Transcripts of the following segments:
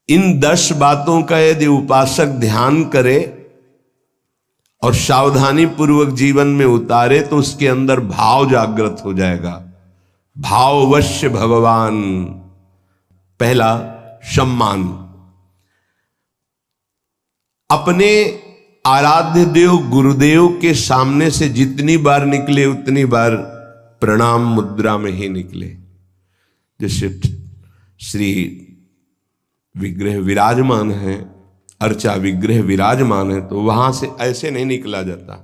इन 10 बातों का यदि उपासक ध्यान करे और सावधानी पूर्वक जीवन में उतारे तो उसके अंदर भाव जागृत हो जाएगा। भाववश्य भगवान। पहला, सम्मान। अपने आराध्य देव गुरुदेव के सामने से जितनी बार निकले उतनी बार प्रणाम मुद्रा में ही निकले। जैसे श्री विग्रह विराजमान है, अर्चा विग्रह विराजमान है, तो वहां से ऐसे नहीं निकला जाता,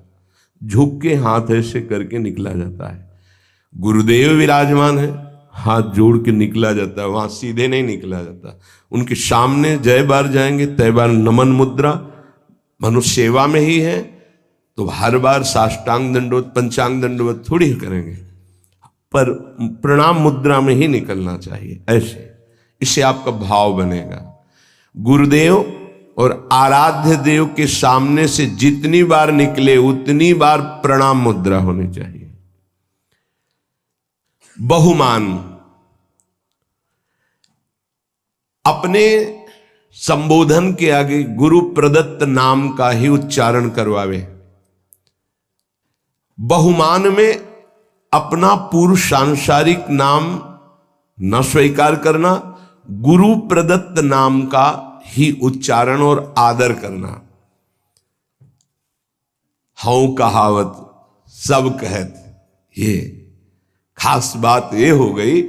झुक के हाथ ऐसे करके निकला जाता है। गुरुदेव विराजमान है, हाथ जोड़ के निकला जाता है, वहां सीधे नहीं निकला जाता। उनके सामने जय बार जाएंगे तय बार नमन मुद्रा, मनुष्य सेवा में ही है तो हर बार साष्टांग दंडवत पंचांग दंडवत थोड़ी करेंगे, पर प्रणाम मुद्रा में ही निकलना चाहिए ऐसे। इससे आपका भाव बनेगा। गुरुदेव और आराध्य देव के सामने से जितनी बार निकले उतनी बार प्रणाम मुद्रा होनी चाहिए। बहुमान। अपने संबोधन के आगे गुरु प्रदत्त नाम का ही उच्चारण करवावे। बहुमान में अपना पूर्व सांसारिक नाम न स्वीकार करना, गुरु प्रदत्त नाम का ही उच्चारण और आदर करना। हूं कहावत सब कहत, ये खास बात ये हो गई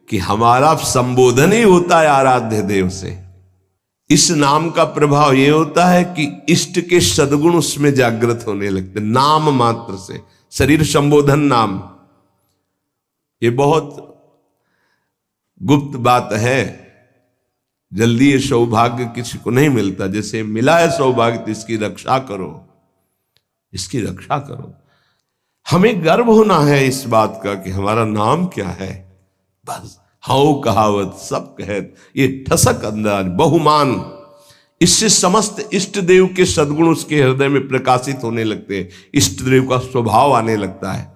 कि हमारा संबोधन ही होता है आराध्य देव से। इस नाम का प्रभाव ये होता है कि इष्ट के सद्गुण उसमें जागृत होने लगते, नाम मात्र से। शरीर संबोधन नाम, ये बहुत गुप्त बात है, जल्दी ये सौभाग्य किसी को नहीं मिलता। जैसे मिला है सौभाग्य तो इसकी रक्षा करो, इसकी रक्षा करो। हमें गर्व होना है इस बात का कि हमारा नाम क्या है। बस हाउ कहावत सब कहत, ये ठसक अंदाज बहुमान, इससे समस्त इष्ट देव के सद्गुण उसके हृदय में प्रकाशित होने लगते हैं, इष्ट देव का स्वभाव आने लगता है।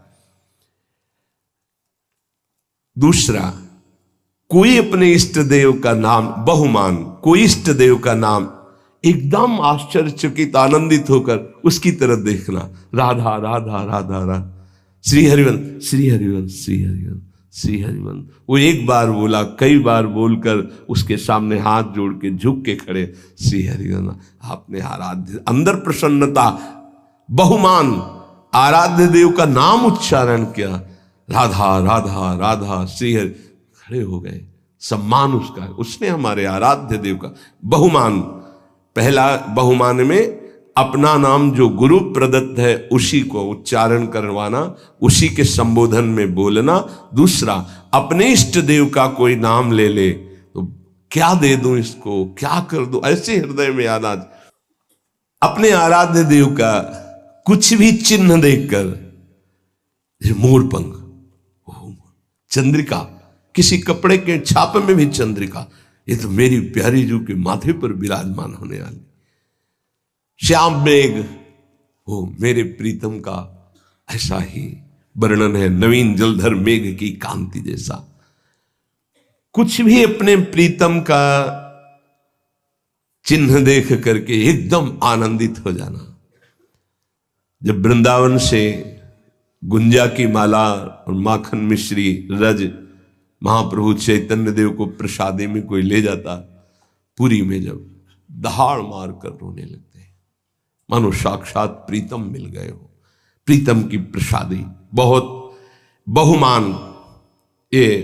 दूसरा, कोई अपने इष्ट देव का नाम, बहुमान, कोई इष्ट देव का नाम एकदम आश्चर्यचकित आनंदित होकर उसकी तरफ देखना। राधा राधा राधा राधा, श्री हरिवंश श्री हरिवंश श्री हरिवंश श्री हरिवंश। वो एक बार बोला, कई बार बोलकर उसके सामने हाथ जोड़ के झुक के खड़े, श्री हरिवंश आपने आराध्य, अंदर प्रसन्नता। बहुमान, आराध्य देव का नाम उच्चारण किया, राधा राधा राधा श्री हरि, खड़े हो गए। सम्मान उसका है, उसने हमारे आराध्य देव का। बहुमान, पहला बहुमान में अपना नाम जो गुरु प्रदत्त है उसी को उच्चारण करवाना, उसी के संबोधन में बोलना। दूसरा, अपने इष्ट देव का कोई नाम ले ले तो क्या दे दूं इसको, क्या कर दूं, ऐसे हृदय में आना। अपने आराध्य देव का कुछ भी चिन्ह देखकर, मोरपंख, चंद्रिका, किसी कपड़े के छाप में भी चंद्रिका, ये तो मेरी प्यारी जू के माथे पर विराजमान होने वाली। श्याम मेघ, हो मेरे प्रीतम का ऐसा ही वर्णन है, नवीन जलधर मेघ की कांति जैसा। कुछ भी अपने प्रीतम का चिन्ह देख करके एकदम आनंदित हो जाना। जब वृंदावन से गुंजा की माला और माखन मिश्री रज महाप्रभु चैतन्य देव को प्रसादी में कोई ले जाता, पुरी में जब दहाड़ मार कर रोने लगते हैं, मानो साक्षात प्रीतम मिल गए हो। प्रीतम की प्रसादी बहुत बहुमान, ये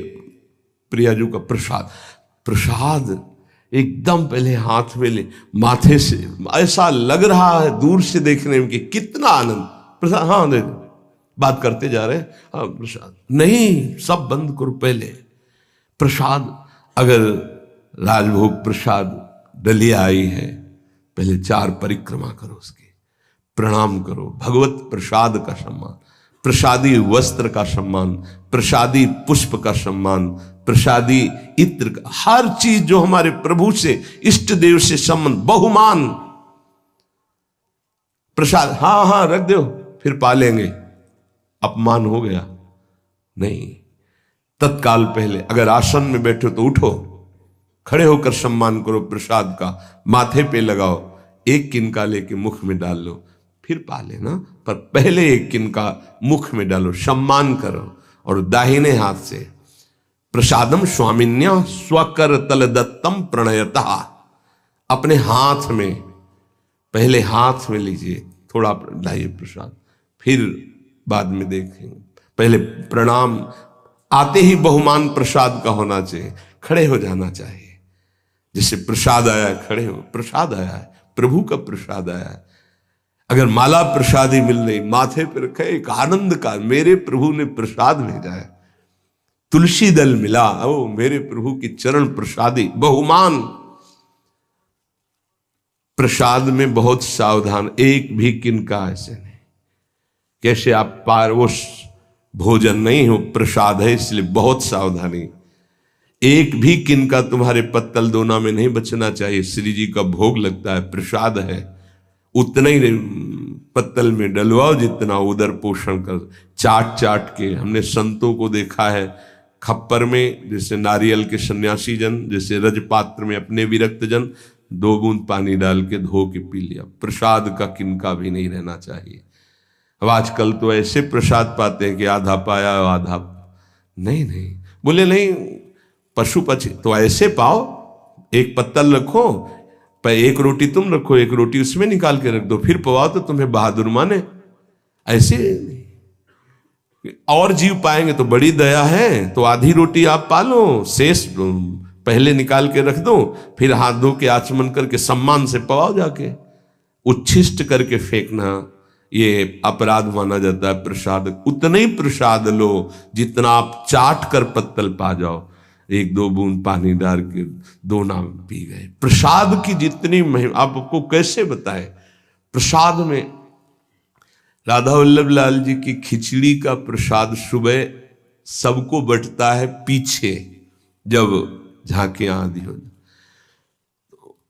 प्रियाजू का प्रसाद। प्रसाद एकदम पहले हाथ में ले, माथे से ऐसा लग रहा है दूर से देखने में कि कितना आनंद। प्रसाद, हाँ दे दो, बात करते जा रहे हैं, हाँ प्रसाद नहीं, सब बंद करो। पहले प्रसाद, अगर राजभोग प्रसाद डलिया आई है, पहले 4 परिक्रमा करो, उसकी प्रणाम करो। भगवत प्रसाद का सम्मान, प्रसादी वस्त्र का सम्मान, प्रसादी पुष्प का सम्मान, प्रसादी इत्र का, हर चीज जो हमारे प्रभु से इष्ट देव से संबंध। बहुमान, प्रसाद हाँ हाँ रख दो फिर पालेंगे, अपमान हो गया नहीं। तत्काल पहले अगर आसन में बैठो तो उठो, खड़े होकर सम्मान करो प्रसाद का, माथे पे लगाओ, एक किनका लेके मुख में डाल लो, फिर पा लेना, पर पहले एक किनका मुख में डालो, सम्मान करो। और दाहिने हाथ से प्रसादम स्वामिन्या स्वकर तल दत्तम प्रणयता, अपने हाथ में, पहले हाथ में लीजिए, थोड़ा लाइए प्रसाद, फिर बाद में देखेंगे। पहले प्रणाम, आते ही बहुमान प्रसाद का होना चाहिए, खड़े हो जाना चाहिए। जैसे प्रसाद आया है, खड़े हो, प्रसाद आया है, प्रभु का प्रसाद आया है। अगर माला प्रसादी मिल रही, माथे पर रखे, एक आनंद का, मेरे प्रभु ने प्रसाद भेजा है, तुलसी दल मिला, ओ मेरे प्रभु की चरण प्रसादी, बहुमान। प्रसाद में बहुत सावधान, एक भी किनका ऐसे नहीं, कैसे आप पारवश भोजन नहीं हो, प्रसाद है, इसलिए बहुत सावधानी। एक भी किनका तुम्हारे पत्तल दोना में नहीं बचना चाहिए। श्री जी का भोग लगता है, प्रसाद है, उतना ही पत्तल में डलवाओ जितना उदर पोषण कर। चाट चाट के हमने संतों को देखा है, खप्पर में जैसे नारियल के सन्यासी जन, जैसे रजपात्र में अपने विरक्त जन, 2 बूंद पानी डाल के धो के पी लिया। प्रसाद का किनका भी नहीं रहना चाहिए। अब आजकल तो ऐसे प्रसाद पाते हैं कि आधा पाया आधा नहीं, बोले नहीं, पशु पक्षी तो ऐसे पाओ, एक पत्तल रखो, पर एक रोटी तुम रखो, एक रोटी उसमें निकाल के रख दो, फिर पवाओ तो तुम्हें बहादुर माने। ऐसे और जीव पाएंगे तो बड़ी दया है, तो आधी रोटी आप पालो, शेष पहले निकाल के रख दो, फिर हाथ धो के आचमन करके सम्मान से पवाओ जाके। उच्छिष्ट करके फेंकना ये अपराध माना जाता है। प्रसाद उतना ही प्रसाद लो जितना आप चाट कर पत्तल पा जाओ, 1-2 बूंद पानी डाल के 2 नाम पी गए। प्रसाद की जितनी महिमा आपको कैसे बताए। प्रसाद में राधा वल्लभ लाल जी की खिचड़ी का प्रसाद सुबह सबको बंटता है, पीछे जब झांकियां आदि हो,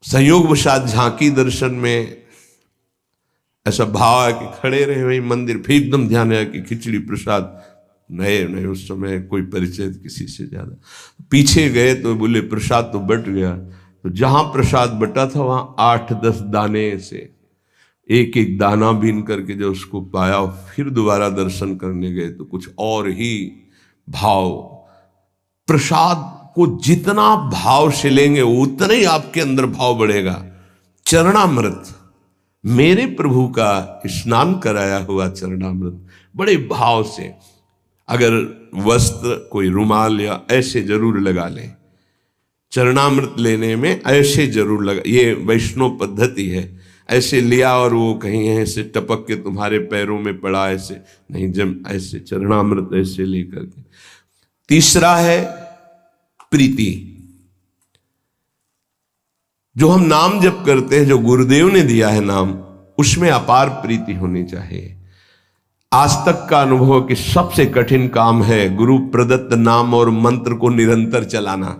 संयोगवशात झांकी दर्शन में ऐसा भाव है कि खड़े रहे वही मंदिर, फिर एकदम ध्यान आया कि खिचड़ी प्रसाद नहीं, उस समय कोई परिचय किसी से ज्यादा, पीछे गए तो बोले प्रसाद तो बट गया। तो जहां प्रसाद बटा था वहां 8-10 दाने से एक एक दाना बीन करके जो उसको पाया, फिर दोबारा दर्शन करने गए तो कुछ और ही भाव। प्रसाद को जितना भाव से लेंगे उतना ही आपके अंदर भाव बढ़ेगा। चरणामृत, मेरे प्रभु का स्नान कराया हुआ चरणामृत, बड़े भाव से, अगर वस्त्र कोई रुमाल या ऐसे जरूर लगा ले, चरणामृत लेने में ऐसे जरूर लगा, ये वैष्णव पद्धति है। ऐसे लिया और वो कहीं ऐसे टपक के तुम्हारे पैरों में पड़ा, ऐसे नहीं, जब ऐसे चरणामृत ऐसे लेकर के। तीसरा है प्रीति, जो हम नाम जप करते हैं, जो गुरुदेव ने दिया है नाम, उसमें अपार प्रीति होनी चाहिए। आज तक का अनुभव कि सबसे कठिन काम है गुरु प्रदत्त नाम और मंत्र को निरंतर चलाना।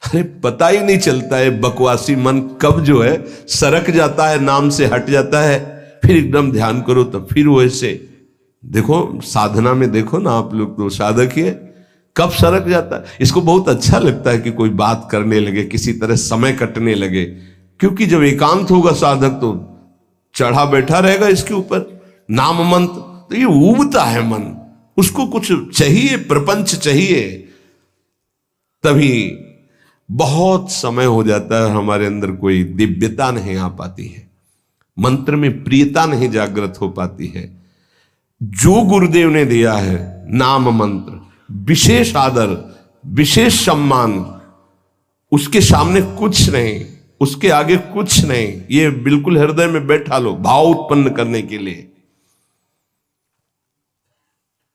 अरे पता ही नहीं चलता है, बकवासी मन कब जो है सरक जाता है, नाम से हट जाता है, फिर एकदम ध्यान करो तो फिर वो ऐसे देखो, साधना में देखो ना आप लोग, तो साधक ही है, कब सरक जाता है। इसको बहुत अच्छा लगता है कि कोई बात करने लगे, किसी तरह समय कटने लगे, क्योंकि जब एकांत होगा साधक तो चढ़ा बैठा रहेगा इसके ऊपर नाम मंत्र, तो ये ऊबता है मन, उसको कुछ चाहिए, प्रपंच चाहिए, तभी बहुत समय हो जाता है, हमारे अंदर कोई दिव्यता नहीं आ पाती है, मंत्र में प्रियता नहीं जागृत हो पाती है। जो गुरुदेव ने दिया है नाम मंत्र, विशेष आदर, विशेष सम्मान, उसके सामने कुछ नहीं, उसके आगे कुछ नहीं, ये बिल्कुल हृदय में बैठा लो भाव उत्पन्न करने के लिए।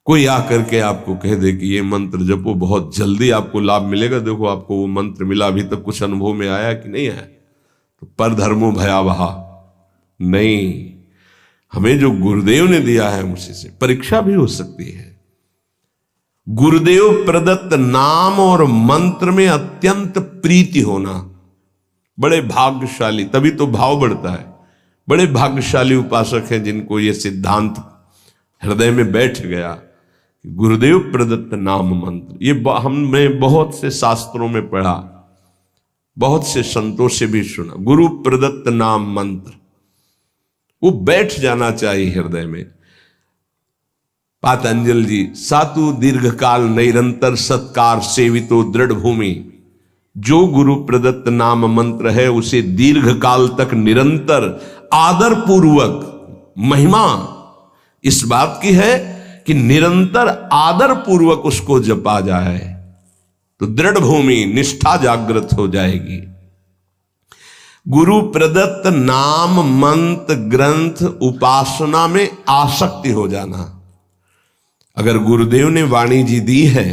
कोई आकर के आपको कह दे कि ये मंत्र जपो, बहुत जल्दी आपको लाभ मिलेगा, देखो आपको वो मंत्र मिला, अभी तक कुछ अनुभव में आया कि नहीं आया, तो पर धर्मो भयावहा नहीं, हमें जो गुरुदेव ने दिया है उसी से परीक्षा भी हो सकती है। गुरुदेव प्रदत्त नाम और मंत्र में अत्यंत प्रीति होना, बड़े भाग्यशाली, तभी तो भाव बढ़ता है। बड़े भाग्यशाली उपासक हैं जिनको ये सिद्धांत हृदय में बैठ गया गुरुदेव प्रदत्त नाम मंत्र, ये हमने बहुत से शास्त्रों में पढ़ा, बहुत से संतों से भी सुना। गुरु प्रदत्त नाम मंत्र वो बैठ जाना चाहिए हृदय में। पातंजल जी, सातु दीर्घकाल निरंतर सत्कार सेवितो दृढ़ भूमि, जो गुरु प्रदत्त नाम मंत्र है उसे दीर्घ काल तक निरंतर आदर पूर्वक, महिमा इस बात की है कि निरंतर आदर पूर्वक उसको जपा जाए तो दृढ़ भूमि निष्ठा जागृत हो जाएगी। गुरु प्रदत्त नाम मंत्र ग्रंथ उपासना में आसक्ति हो जाना। अगर गुरुदेव ने वाणी जी दी है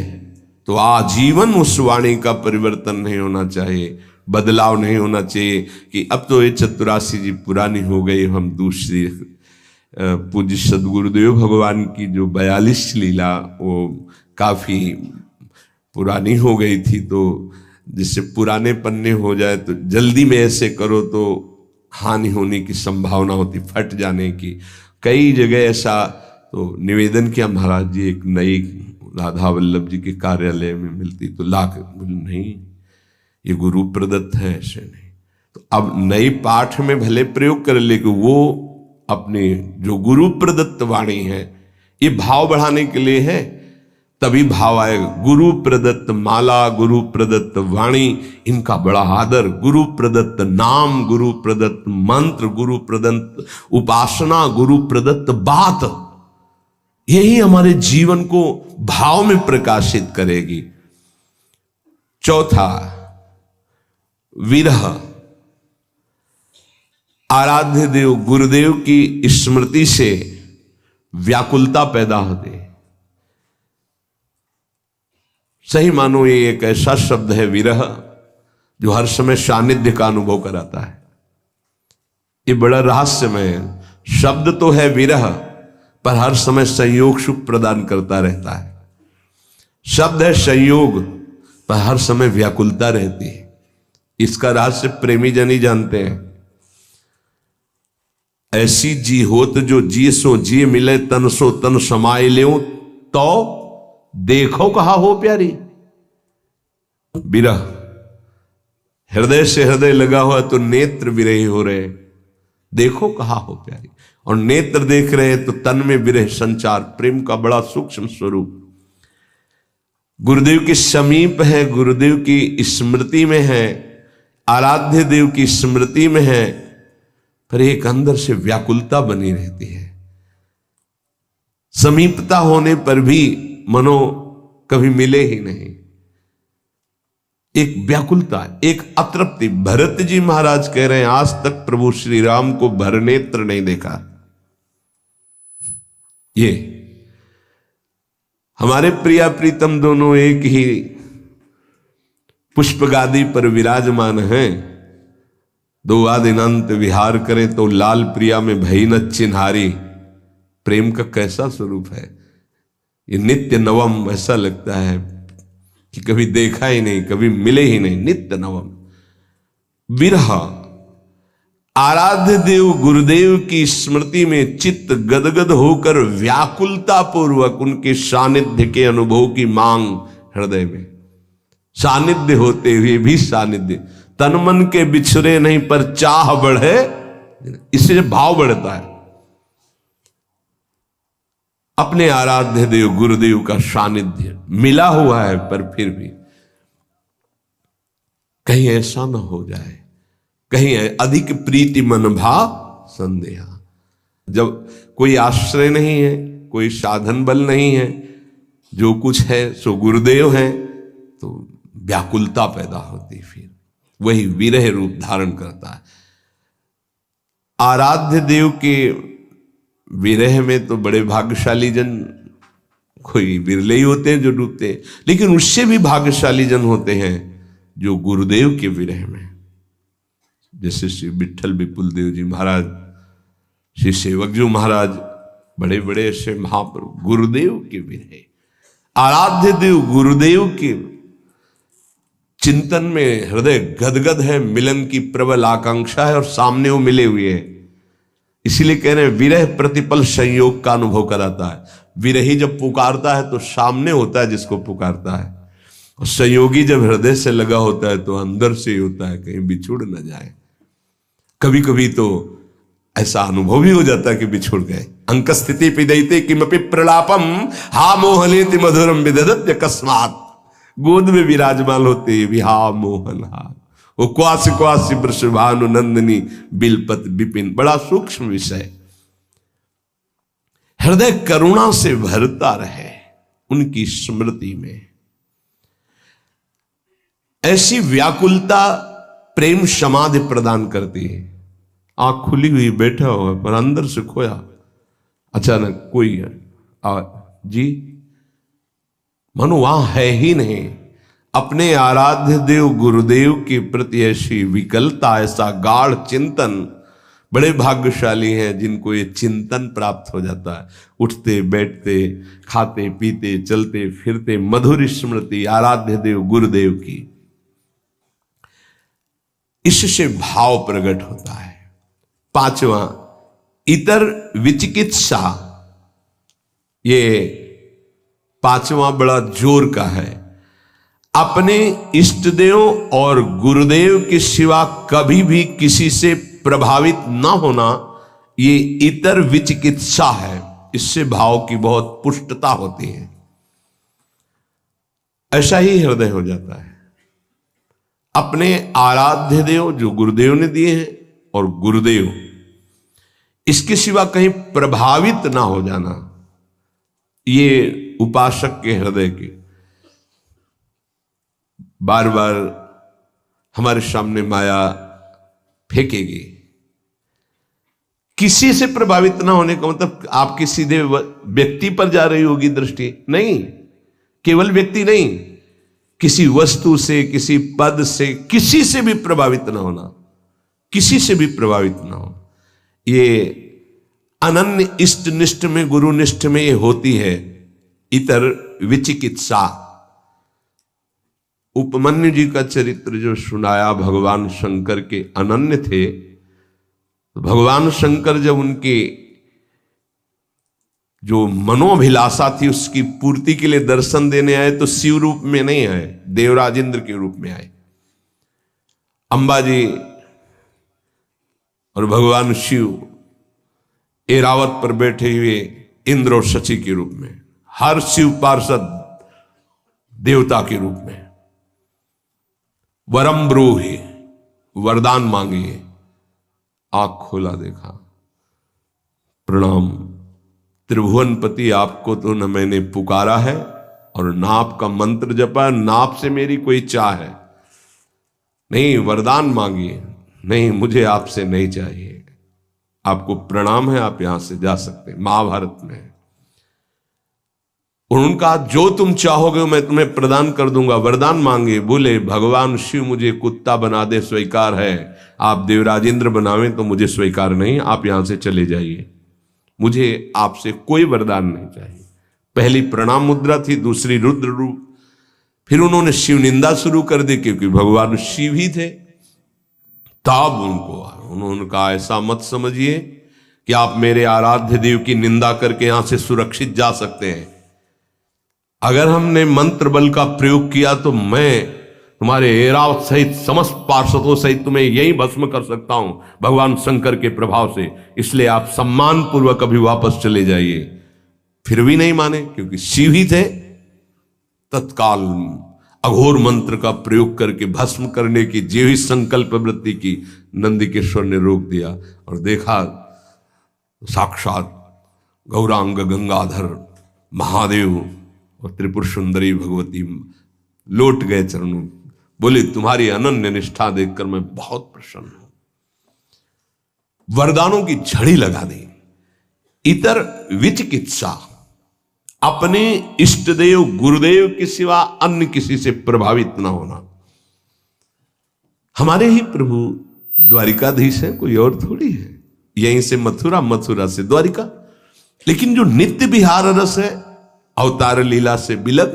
तो आजीवन उस वाणी का परिवर्तन नहीं होना चाहिए, बदलाव नहीं होना चाहिए कि अब तो ये 84 जी पुरानी हो गई, हम दूसरी। पूज्य सदगुरुदेव भगवान की जो 42 लीला वो काफी पुरानी हो गई थी, तो जिससे पुराने पन्ने हो जाए तो जल्दी में ऐसे करो तो हानि होने की संभावना होती, फट जाने की। कई जगह ऐसा तो निवेदन किया महाराज जी, एक नई राधा वल्लभ जी के कार्यालय में मिलती तो लाख, नहीं ये गुरु प्रदत्त है, ऐसे नहीं। तो अब नई पाठ में भले प्रयोग कर, लेकिन वो अपने जो गुरु प्रदत्त वाणी है, ये भाव बढ़ाने के लिए है, तभी भाव आएगा। गुरु प्रदत्त माला, गुरु प्रदत्त वाणी, इनका बड़ा आदर, गुरु प्रदत्त नाम, गुरु प्रदत्त मंत्र, गुरु प्रदत्त उपासना, गुरु प्रदत्त बात, यही हमारे जीवन को भाव में प्रकाशित करेगी। चौथा, विरह। आराध्य देव गुरुदेव की स्मृति से व्याकुलता पैदा होती है। सही मानो ये एक ऐसा शब्द है विरह जो हर समय सानिध्य का अनुभव कराता है। ये बड़ा रहस्यमय शब्द तो है विरह, पर हर समय संयोग सुख प्रदान करता रहता है। शब्द है संयोग, पर हर समय व्याकुलता रहती है। इसका रहस्य प्रेमी जन ही जानते हैं। ऐसी जी होत जो जी सो जी मिले, तन सो तन समाये ल्यों, तो देखो कहा हो प्यारी। विरह हृदय से हृदय लगा हुआ तो नेत्र विरही हो रहे, देखो कहा हो प्यारी। और नेत्र देख रहे हैं तो तन में विरह संचार, प्रेम का बड़ा सूक्ष्म स्वरूप। गुरुदेव के समीप है, गुरुदेव की स्मृति में है, आराध्य देव की स्मृति में है, पर एक अंदर से व्याकुलता बनी रहती है। समीपता होने पर भी मनो कभी मिले ही नहीं, एक व्याकुलता, एक अतृप्ति। भरत जी महाराज कह रहे हैं आज तक प्रभु श्री राम को भरनेत्र नहीं देखा। ये हमारे प्रिया प्रीतम दोनों एक ही पुष्प गादी पर विराजमान हैं, दो आदिनंत विहार करे तो लाल प्रिया में भई न चिन्हारी। प्रेम का कैसा स्वरूप है ये, नित्य नवम। ऐसा लगता है कि कभी देखा ही नहीं, कभी मिले ही नहीं, नित्य नवम। विरह। आराध्य देव गुरुदेव की स्मृति में चित्त गदगद होकर व्याकुलता पूर्वक उनके सानिध्य के अनुभव की मांग हृदय में। सानिध्य होते हुए भी सानिध्य, तन मन के बिछड़े नहीं पर चाह बढ़े, इससे भाव बढ़ता है। अपने आराध्य देव गुरुदेव का सानिध्य मिला हुआ है, पर फिर भी कहीं ऐसा न हो जाए, कहीं अधिक प्रीति मन भाव संदेहा। जब कोई आश्रय नहीं है, कोई साधन बल नहीं है, जो कुछ है सो गुरुदेव है, तो व्याकुलता पैदा होती, फिर वही विरह रूप धारण करता है। आराध्य देव के विरह में तो बड़े भाग्यशाली जन, कोई बिरले ही होते हैं जो डूबते हैं, लेकिन उससे भी भाग्यशाली जन होते हैं जो गुरुदेव के विरह में, जैसे श्री विठल विपुल देव जी महाराज, श्री सेवकजू महाराज, बड़े बड़े ऐसे महाप्रभु गुरुदेव के विरह। आराध्य देव गुरुदेव के चिंतन में हृदय गदगद है, मिलन की प्रबल आकांक्षा है और सामने वो मिले हुए हैं। इसीलिए कह रहे हैं विरह प्रतिपल संयोग का अनुभव कराता है। विरही जब पुकारता है तो सामने होता है जिसको पुकारता है, और संयोगी जब हृदय से लगा होता है तो अंदर से ही होता है, कहीं बिछुड़ न जाए। कभी कभी तो ऐसा अनुभव भी हो जाता है कि बिछुड़ गए। अंक स्थिति पिदयते किमपि प्रलापम हा मोहलेति मधुरम विदधत अकस्मात। गोद में विराजमान होते भी हा मोहन हा, वो क्वास क्वास वृषभानु नंदिनी बिलपत विपिन। बड़ा सूक्ष्म विषय। हृदय करुणा से भरता रहे उनकी स्मृति में। ऐसी व्याकुलता प्रेम समाधि प्रदान करती है। आंख खुली हुई बैठा हुआ पर अंदर से खोया, अचानक कोई जी मनु वहां है ही नहीं। अपने आराध्य देव गुरुदेव के प्रति ऐसी विकलता, ऐसा गाढ़ चिंतन, बड़े भाग्यशाली हैं जिनको ये चिंतन प्राप्त हो जाता है। उठते बैठते, खाते पीते, चलते फिरते मधुर स्मृति आराध्य देव गुरुदेव की, इससे भाव प्रकट होता है। पांचवा, इतर विचिकित्सा। ये पांचवा बड़ा जोर का है। अपने इष्ट देव और गुरुदेव के सिवा कभी भी किसी से प्रभावित ना होना, ये इतर विचिकित्सा है। इससे भाव की बहुत पुष्टता होती है। ऐसा ही हृदय हो जाता है। अपने आराध्य देव जो गुरुदेव ने दिए हैं और गुरुदेव, इसके सिवा कहीं प्रभावित ना हो जाना, ये उपासक के हृदय के बार बार हमारे सामने माया फेंकेगी। किसी से प्रभावित ना होने का मतलब आपकी सीधे व्यक्ति पर जा रही होगी दृष्टि, नहीं, केवल व्यक्ति नहीं, किसी वस्तु से, किसी पद से, किसी से भी प्रभावित ना होना, किसी से भी प्रभावित ना हो। ये अनन्य इष्ट निष्ठ में, गुरु निष्ठ में ये होती है इतर विचिकित्सा। उपमन्यु जी का चरित्र जो सुनाया, भगवान शंकर के अनन्य थे। तो भगवान शंकर जब उनके जो मनोभिलाषा थी उसकी पूर्ति के लिए दर्शन देने आए तो शिव रूप में नहीं आए, देवराजेंद्र के रूप में आए। अंबाजी और भगवान शिव ऐरावत पर बैठे हुए इंद्र और शची के रूप में, हर शिव पार्षद देवता के रूप में। वरम ब्रूहि, वरदान मांगिए। आंख खोला, देखा, प्रणाम त्रिभुवनपति, आपको तो न मैंने पुकारा है और ना आपका मंत्र जपा, ना आपसे मेरी कोई चाह है। नहीं, वरदान मांगिए। नहीं, मुझे आपसे नहीं चाहिए, आपको प्रणाम है, आप यहां से जा सकते हैं। महाभारत में उनका जो तुम चाहोगे मैं तुम्हें प्रदान कर दूंगा, वरदान मांगे। बोले भगवान शिव मुझे कुत्ता बना दे स्वीकार है, आप देवराजेंद्र बनावें तो मुझे स्वीकार नहीं, आप यहां से चले जाइए, मुझे आपसे कोई वरदान नहीं चाहिए। पहली प्रणाम मुद्रा थी, दूसरी रुद्र रूप। फिर उन्होंने शिव निंदा शुरू कर दी क्योंकि भगवान शिव ही थे। तब उन्होंने कहा ऐसा मत समझिए कि आप मेरे आराध्य देव की निंदा करके यहां से सुरक्षित जा सकते हैं। अगर हमने मंत्र बल का प्रयोग किया तो मैं तुम्हारे ऐरावत सहित समस्त पार्षदों सहित तुम्हें यही भस्म कर सकता हूं भगवान शंकर के प्रभाव से, इसलिए आप सम्मान पूर्वक अभी वापस चले जाइए। फिर भी नहीं माने क्योंकि शिव ही थे। तत्काल अघोर मंत्र का प्रयोग करके भस्म करने की जीवित संकल्प वृत्ति की नंदिकेश्वर ने रोक दिया और देखा साक्षात गौरांग गंगाधर महादेव और त्रिपुर सुंदरी भगवती लौट गए चरणों। बोले तुम्हारी अनन्य निष्ठा देखकर मैं बहुत प्रसन्न हूं। वरदानों की झड़ी लगा दी। इतर विचिकित्सा, अपने इष्ट देव गुरुदेव के सिवा अन्य किसी से प्रभावित ना होना। हमारे ही प्रभु द्वारिकाधीश है, कोई और थोड़ी है। यहीं से मथुरा, मथुरा से द्वारिका। लेकिन जो नित्य विहार रस है, अवतार लीला से बिलग,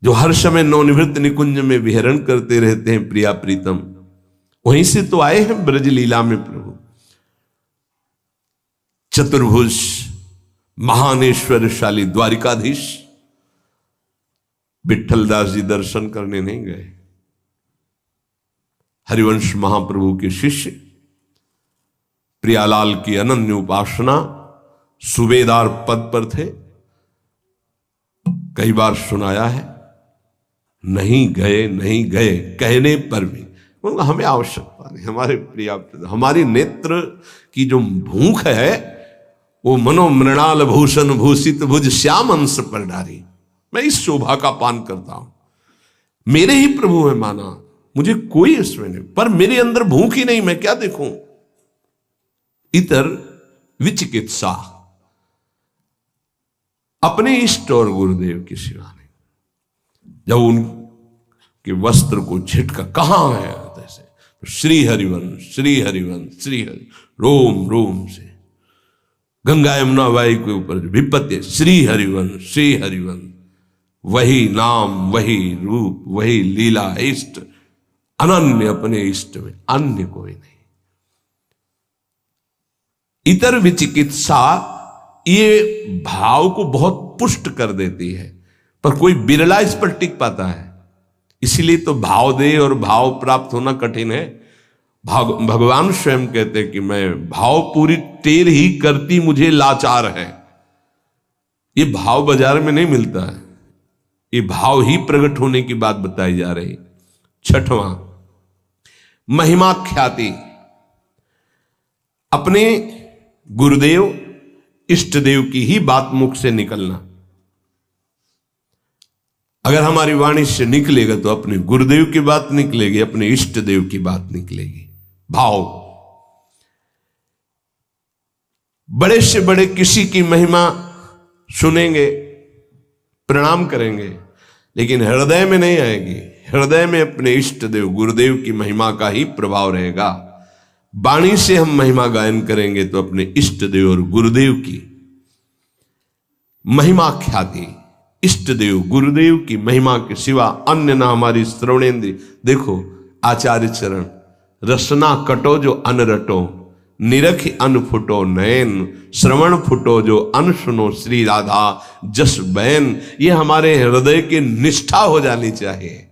जो हर समय नवनिवृत्त निकुंज में विहरण करते रहते हैं प्रिया प्रीतम, वहीं से तो आए हैं ब्रज लीला में प्रभु। चतुर्भुज महान ऐश्वर्यशाली द्वारिकाधीश विठलदास जी दर्शन करने नहीं गए। हरिवंश महाप्रभु के शिष्य प्रियालाल की अनन्य उपासना, सूबेदार पद पर थे। कई बार सुनाया है, नहीं गए नहीं गए कहने पर भी हमें आवश्यकता नहीं। हमारे पर्याप्त, हमारी नेत्र की जो भूख है वो मनो मृणाल भूषण भूषित भुज श्याम अंश पर डारी। मैं इस शोभा का पान करता हूं। मेरे ही प्रभु है माना, मुझे कोई इसमें नहीं, पर मेरे अंदर भूख ही नहीं, मैं क्या देखूं। इतर विचिकित्सा, अपने इष्ट और गुरुदेव की सिवा नहीं। जब उनके वस्त्र को झटका, कहां है जैसे, तो श्री हरिवंश श्री हरिवंश श्री हरि, रोम रोम से गंगा यमुना वाई के ऊपर जो विपत्ति, श्री हरिवंश श्री हरिवंश, वही नाम वही रूप वही लीला, इष्ट अनन्य, अपने इष्ट में अन्य कोई नहीं। इतर विचिकित्सा ये भाव को बहुत पुष्ट कर देती है, पर कोई बिरला इस पर टिक पाता है। इसीलिए तो भाव दे और भाव प्राप्त होना कठिन है। भगवान स्वयं कहते कि मैं भाव पूरी टेर ही करती मुझे लाचार है। ये भाव बाजार में नहीं मिलता है, ये भाव ही प्रकट होने की बात बताई जा रही। छठवां, महिमा ख्याति, अपने गुरुदेव इष्ट देव की ही बात मुख से निकलना। अगर हमारी वाणी से निकलेगा तो अपने गुरुदेव की बात निकलेगी, अपने इष्ट देव की बात निकलेगी। भाव, बड़े से बड़े किसी की महिमा सुनेंगे, प्रणाम करेंगे, लेकिन हृदय में नहीं आएगी। हृदय में अपने इष्ट देव गुरुदेव की महिमा का ही प्रभाव रहेगा। वाणी से हम महिमा गायन करेंगे तो अपने इष्ट देव और गुरुदेव की महिमा ख्याति, इष्ट देव गुरुदेव की महिमा के सिवा अन्य ना हमारी श्रवणेन्द्रिय। देखो आचार्य चरण, रसना कटो जो अन रटो, निरख अन फुटो नयन, श्रवण फुटो जो अन सुनो, श्री राधा जस बैन। ये हमारे हृदय की निष्ठा हो जानी चाहिए।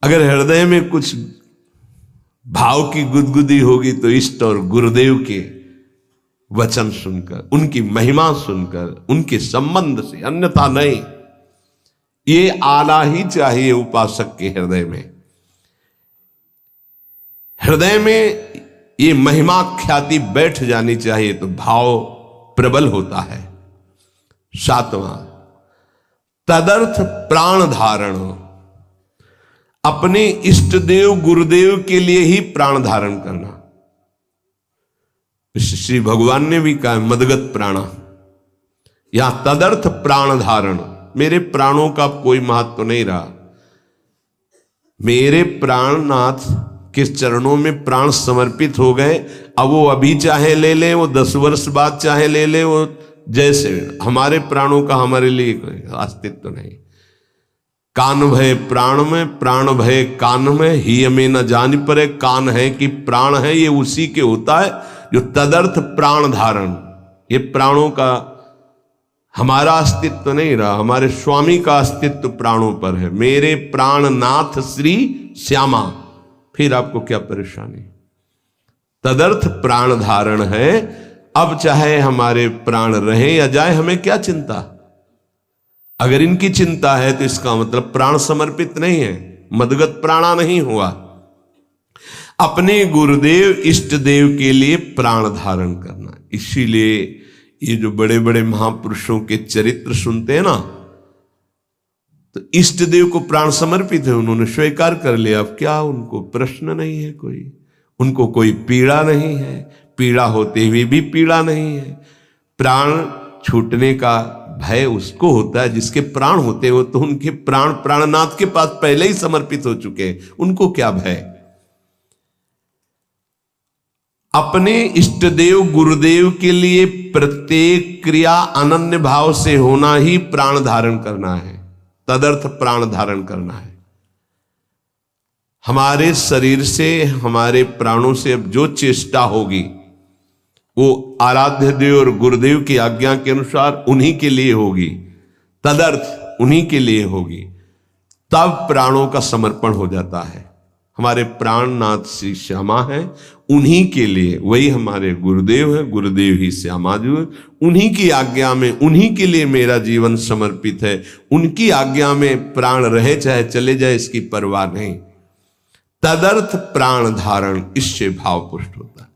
अगर हृदय में कुछ भाव की गुदगुदी होगी तो इष्ट और गुरुदेव के वचन सुनकर, उनकी महिमा सुनकर, उनके संबंध से, अन्यथा नहीं। ये आना ही चाहिए उपासक के हृदय में। हृदय में ये महिमा ख्याति बैठ जानी चाहिए तो भाव प्रबल होता है। सातवां, तदर्थ प्राण धारण, अपने इष्ट देव गुरुदेव के लिए ही प्राण धारण करना। श्री भगवान ने भी कहा मदगत प्राणा, यहां तदर्थ प्राण धारण। मेरे प्राणों का कोई महत्व तो नहीं रहा। मेरे प्राणनाथ के चरणों में प्राण समर्पित हो गए। अब वो अभी चाहे ले ले, वो 10 वर्ष बाद चाहे ले ले, वो जैसे, हमारे प्राणों का हमारे लिए कोई अस्तित्व नहीं। कान भय प्राण में, प्राण भय कान में, ही हमें न जान पड़े कान है कि प्राण है। ये उसी के होता है जो तदर्थ प्राण धारण। ये प्राणों का हमारा अस्तित्व नहीं रहा, हमारे स्वामी का अस्तित्व प्राणों पर है। मेरे प्राणनाथ श्री श्यामा, फिर आपको क्या परेशानी। तदर्थ प्राण धारण है। अब चाहे हमारे प्राण रहे या जाए, हमें क्या चिंता। अगर इनकी चिंता है तो इसका मतलब प्राण समर्पित नहीं है, मदगत प्राणा नहीं हुआ। अपने गुरुदेव इष्ट देव के लिए प्राण धारण करना। इसीलिए ये जो बड़े बड़े महापुरुषों के चरित्र सुनते हैं ना, तो इष्ट देव को प्राण समर्पित है, उन्होंने स्वीकार कर लिया। अब क्या उनको प्रश्न नहीं है कोई, उनको कोई पीड़ा नहीं है, पीड़ा होते हुए भी पीड़ा नहीं है। प्राण छूटने का भय उसको होता है जिसके प्राण होते हो, तो उनके प्राण प्राणनाथ के पास पहले ही समर्पित हो चुके हैं, उनको क्या भय। अपने इष्ट देव गुरुदेव के लिए प्रत्येक क्रिया अनन्य भाव से होना ही प्राण धारण करना है, तदर्थ प्राण धारण करना है। हमारे शरीर से, हमारे प्राणों से अब जो चेष्टा होगी, वो आराध्य देव और गुरुदेव की आज्ञा के अनुसार उन्हीं के लिए होगी, तदर्थ उन्हीं के लिए होगी, तब प्राणों का समर्पण हो जाता है। हमारे प्राणनाथ श्री श्यामा है, उन्हीं के लिए, वही हमारे गुरुदेव है, गुरुदेव ही श्यामा जी है, उन्हीं की आज्ञा में, उन्हीं के लिए मेरा जीवन समर्पित है। उनकी आज्ञा में प्राण रहे चाहे चले जाए, इसकी परवाह नहीं। तदर्थ प्राण धारण, इससे भाव पुष्ट होता है।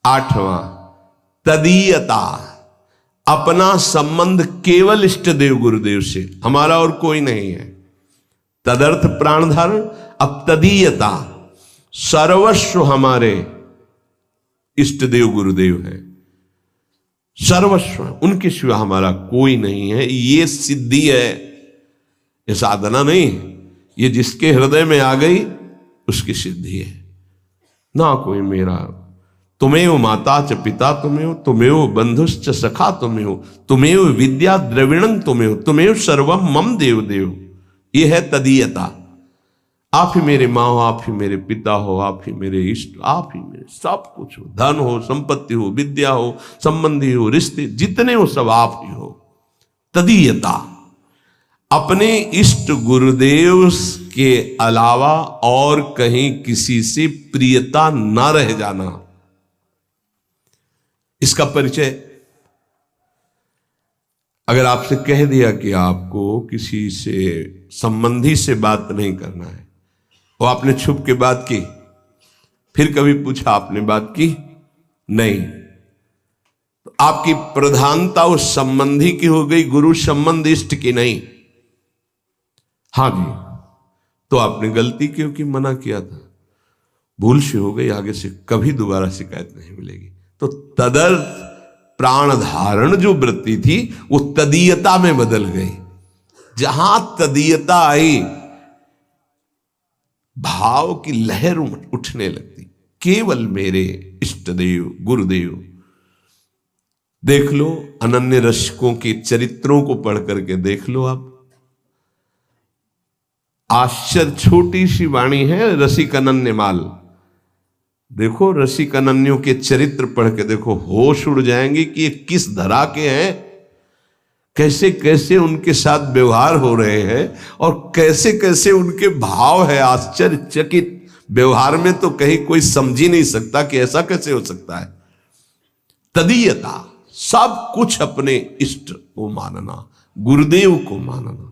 8वां तदीयता, अपना संबंध केवल इष्ट देव गुरुदेव से, हमारा और कोई नहीं है। तदर्थ प्राण धारण। अब तदीयता, सर्वस्व हमारे इष्ट देव गुरुदेव हैं, सर्वस्व, उनके सिवा हमारा कोई नहीं है। ये सिद्धि है, ये साधना नहीं है, ये जिसके हृदय में आ गई उसकी सिद्धि है। ना कोई मेरा, तुमेव माता च पिता तुमेव, तुमेव बंधुश्च सखा तुमेव, तुमेव विद्या द्रविणं तुमेव, तुमेव सर्वम मम देव देव। ये है तदीयता। आप ही मेरे माँ हो, आप ही मेरे पिता हो, आप ही मेरे इष्ट, आप ही मेरे सब कुछ हो, धन हो, संपत्ति हो, विद्या हो, संबंधी हो, रिश्ते जितने हो सब आप ही हो। तदीयता, अपने इष्ट गुरुदेव के अलावा और कहीं किसी से प्रियता ना रह जाना, इसका परिचय। अगर आपसे कह दिया कि आपको किसी से संबंधी से बात नहीं करना है, वो आपने छुप के बात की, फिर कभी पूछा आपने बात की नहीं, तो आपकी प्रधानता उस संबंधी की हो गई, गुरु संबंध इष्ट की नहीं। हाँ जी, तो आपने गलती क्योंकि मना किया था, भूल से हो गई, आगे से कभी दोबारा शिकायत नहीं मिलेगी। तो तदर्थ प्राण धारण जो वृत्ति थी वो तदीयता में बदल गई। जहां तदीयता आई, भाव की लहर उठने लगती, केवल मेरे इष्ट देव गुरुदेव। देख लो अनन्य रसिकों के चरित्रों को पढ़ करके देख लो आप, आश्चर्य, छोटी सी वाणी है रसिक अनन्य माल। देखो रसिक अनन्यों के चरित्र पढ़ के देखो, होश उड़ जाएंगे कि ये किस धरा के हैं, कैसे कैसे उनके साथ व्यवहार हो रहे हैं और कैसे कैसे उनके भाव है। आश्चर्यचकित व्यवहार में तो कहीं कोई समझ ही नहीं सकता कि ऐसा कैसे हो सकता है। तदीयता, सब कुछ अपने इष्ट को मानना, गुरुदेव को मानना।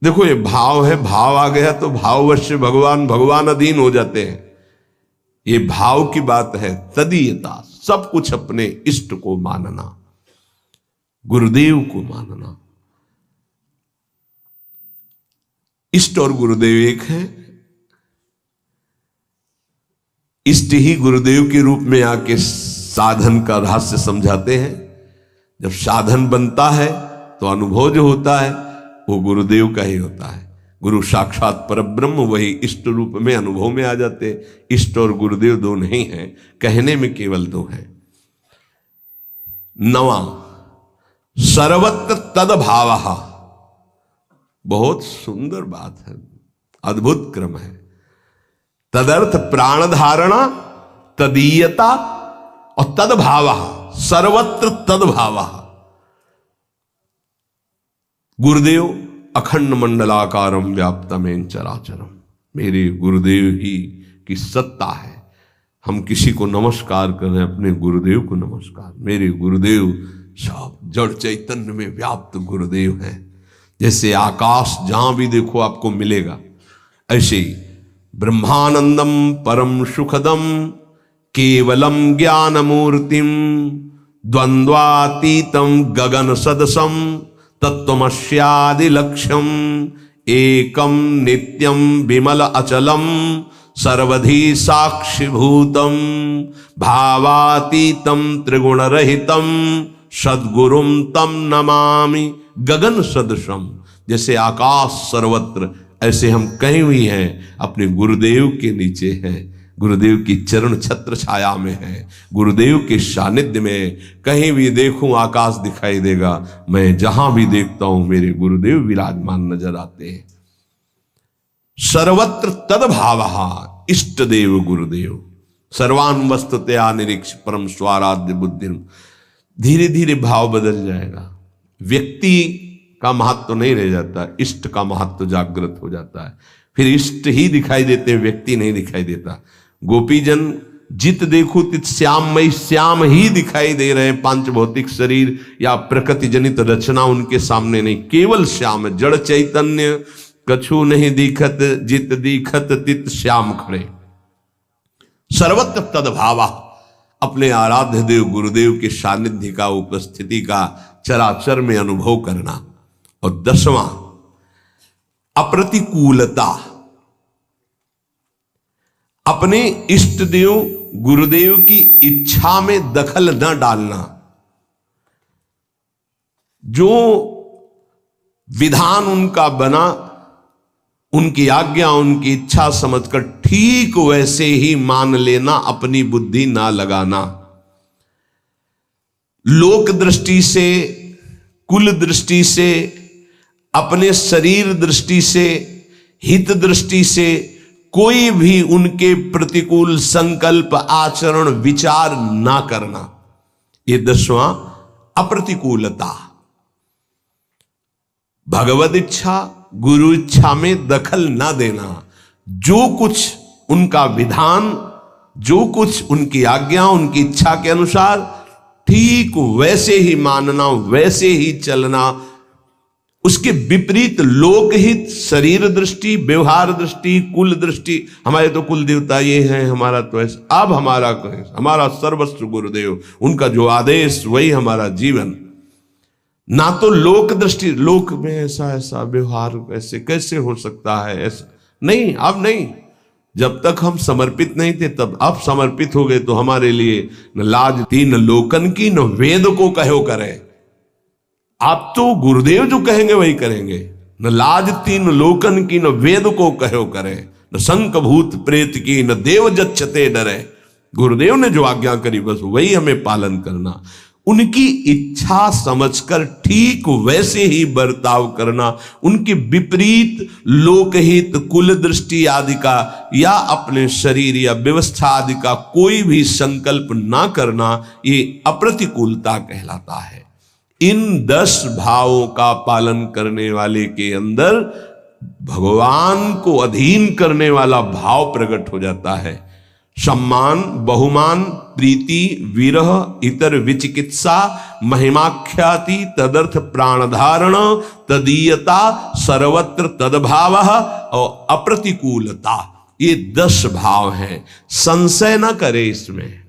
देखो ये भाव है, भाव आ गया तो भाववश भगवान, भगवान अधीन हो जाते हैं, ये भाव की बात है। तदीयता, सब कुछ अपने इष्ट को मानना, गुरुदेव को मानना। इष्ट और गुरुदेव एक है। इष्ट ही गुरुदेव के रूप में आके साधन का रहस्य समझाते हैं। जब साधन बनता है तो अनुभव जो होता है वो गुरुदेव का ही होता है। गुरु साक्षात परब्रह्म, वही इष्ट रूप में अनुभव में आ जाते। इष्ट और गुरुदेव दो नहीं है, कहने में केवल दो है। 9वां सर्वत्र तद्भावः, बहुत सुंदर बात है, अद्भुत क्रम है। तदर्थ प्राण धारणा, तदीयता और तद्भावः, सर्वत्र तद्भावः। गुरुदेव अखंड मंडलाकारम व्याप्तमेन चराचरम, मेरे गुरुदेव ही की सत्ता है। हम किसी को नमस्कार कर रहे हैं, अपने गुरुदेव को नमस्कार। मेरे गुरुदेव सब जड़ चैतन्य में व्याप्त गुरुदेव हैं। जैसे आकाश जहां भी देखो आपको मिलेगा, ऐसे ही ब्रह्मानंदम परम सुखदम केवलम ज्ञान मूर्तिम द्वंद्वातीतम गगन सदसम तत्वमस्यादि लक्ष्यम एकम नित्यम विमल अचलम सर्वधी साक्षिभूतम भावातीतम त्रिगुण रहितम सद्गुरुम तम नमामि गगन सदृशम। जैसे आकाश सर्वत्र, ऐसे हम कहीं भी हैं अपने गुरुदेव के नीचे हैं, गुरुदेव की चरण छत्र छाया में है, गुरुदेव के सानिध्य में। कहीं भी देखूं आकाश दिखाई देगा, मैं जहां भी देखता हूं मेरे गुरुदेव विराजमान नजर आते हैं। सर्वत्र तद्भावः, इष्ट देव गुरुदेव सर्वान वस्तुतया निरीक्ष परम स्वाराध्य बुद्धि। धीरे धीरे भाव बदल जाएगा, व्यक्ति का महत्व नहीं रह जाता, इष्ट का महत्व जागृत हो जाता है। फिर इष्ट ही दिखाई देते, व्यक्ति नहीं दिखाई देता। गोपीजन जित देखो तित श्याममय, श्याम ही दिखाई दे रहे हैं। पांच भौतिक शरीर या प्रकृति जनित रचना उनके सामने नहीं, केवल श्याम, जड़ चैतन्य कछु नहीं दिखत, जित दिखत तित श्याम खड़े। सर्वत्र तद्भावा, अपने आराध्य देव गुरुदेव के सानिध्य का, उपस्थिति का चराचर में अनुभव करना। और 10वां अप्रतिकूलता, अपने इष्ट देव गुरुदेव की इच्छा में दखल न डालना। जो विधान उनका बना, उनकी आज्ञा उनकी इच्छा समझकर ठीक वैसे ही मान लेना, अपनी बुद्धि ना लगाना। लोक दृष्टि से, कुल दृष्टि से, अपने शरीर दृष्टि से, हित दृष्टि से कोई भी उनके प्रतिकूल संकल्प, आचरण, विचार ना करना। ये 10वां अप्रतिकूलता। भगवद इच्छा, गुरु इच्छा में दखल ना देना। जो कुछ उनका विधान, जो कुछ उनकी आज्ञा, उनकी इच्छा के अनुसार ठीक वैसे ही मानना, वैसे ही चलना। उसके विपरीत लोकहित, शरीर दृष्टि, व्यवहार दृष्टि, कुल दृष्टि, हमारे तो कुल देवता ये हैं, हमारा तो ऐसा, अब हमारा हमारा सर्वस्व गुरुदेव, उनका जो आदेश वही हमारा जीवन। ना तो लोक दृष्टि, लोक में ऐसा ऐसा व्यवहार ऐसे कैसे हो सकता है, ऐसा नहीं, अब नहीं। जब तक हम समर्पित नहीं थे तब, अब समर्पित हो गए तो हमारे लिए न लाज थी न लोकन की, न वेद को कहो करे। आप तो गुरुदेव जो कहेंगे वही करेंगे। न लाज थी न लोकन की, न वेद को कहो करे, न शंक भूत प्रेत की, न देव जच्छते डरे। गुरुदेव ने जो आज्ञा करी बस वही हमें पालन करना। उनकी इच्छा समझकर ठीक वैसे ही बर्ताव करना। उनके विपरीत लोकहित, कुल दृष्टि आदि का या अपने शरीर या व्यवस्था आदि का कोई भी संकल्प ना करना, ये अप्रतिकूलता कहलाता है। इन 10 भावों का पालन करने वाले के अंदर भगवान को अधीन करने वाला भाव प्रकट हो जाता है। सम्मान, बहुमान, प्रीति, विरह, इतर विचिकित्सा, महिमाख्याति, तदर्थ प्राणधारण, तदीयता, सर्वत्र तदभाव और अप्रतिकूलता, ये 10 भाव हैं। संशय न करे इसमें।